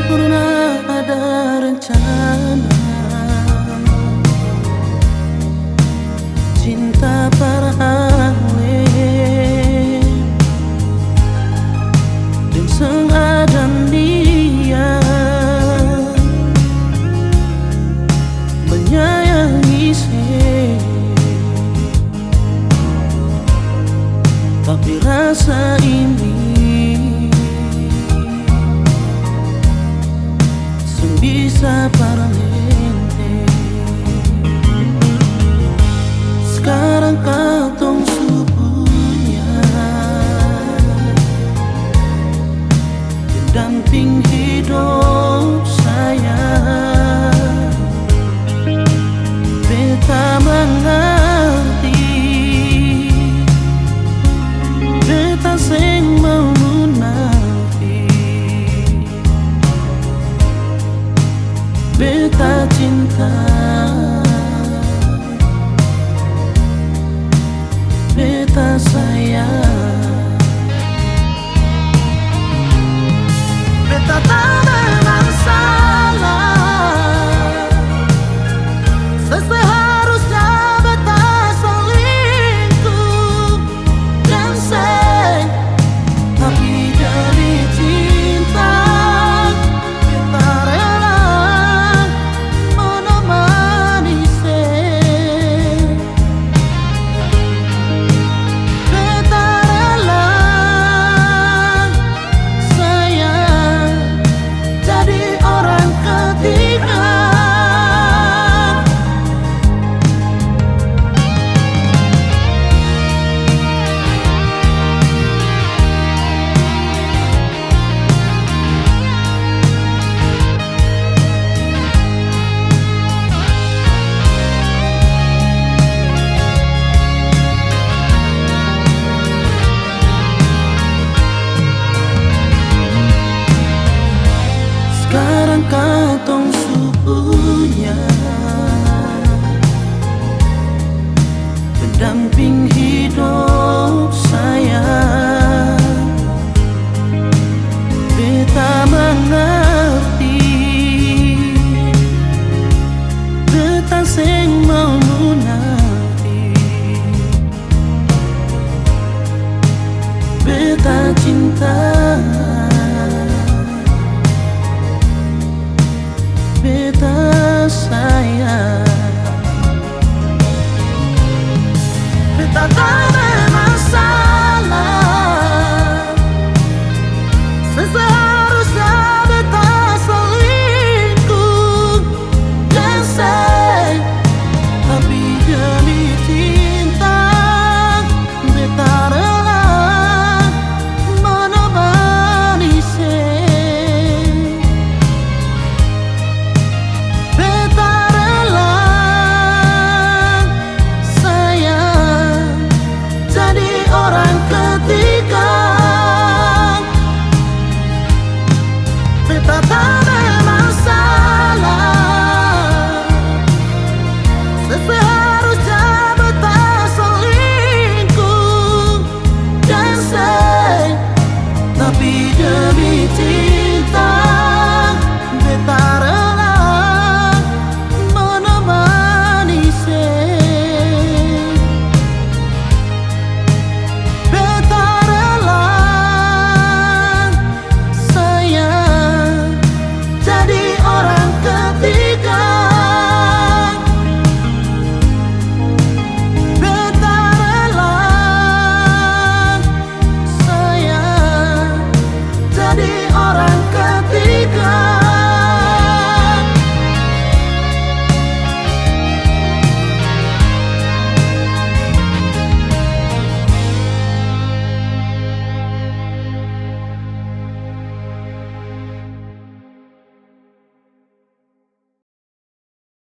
pernah ada rencana cinta paralel dan sengaja dia menyayangi saya, tapi rasa ini bisa permanente. Sekarang katong subuhnya pendamping hidup saya. Beta mengerti, beta sing mau beta cinta, beta sayang, beta tak bermasalah. Seharusnya beta selingkuh dan say, tapi demi cinta beta rela katong subuhnya pendamping hidup saya. Beta mengerti, beta sing mau munafik, beta cinta.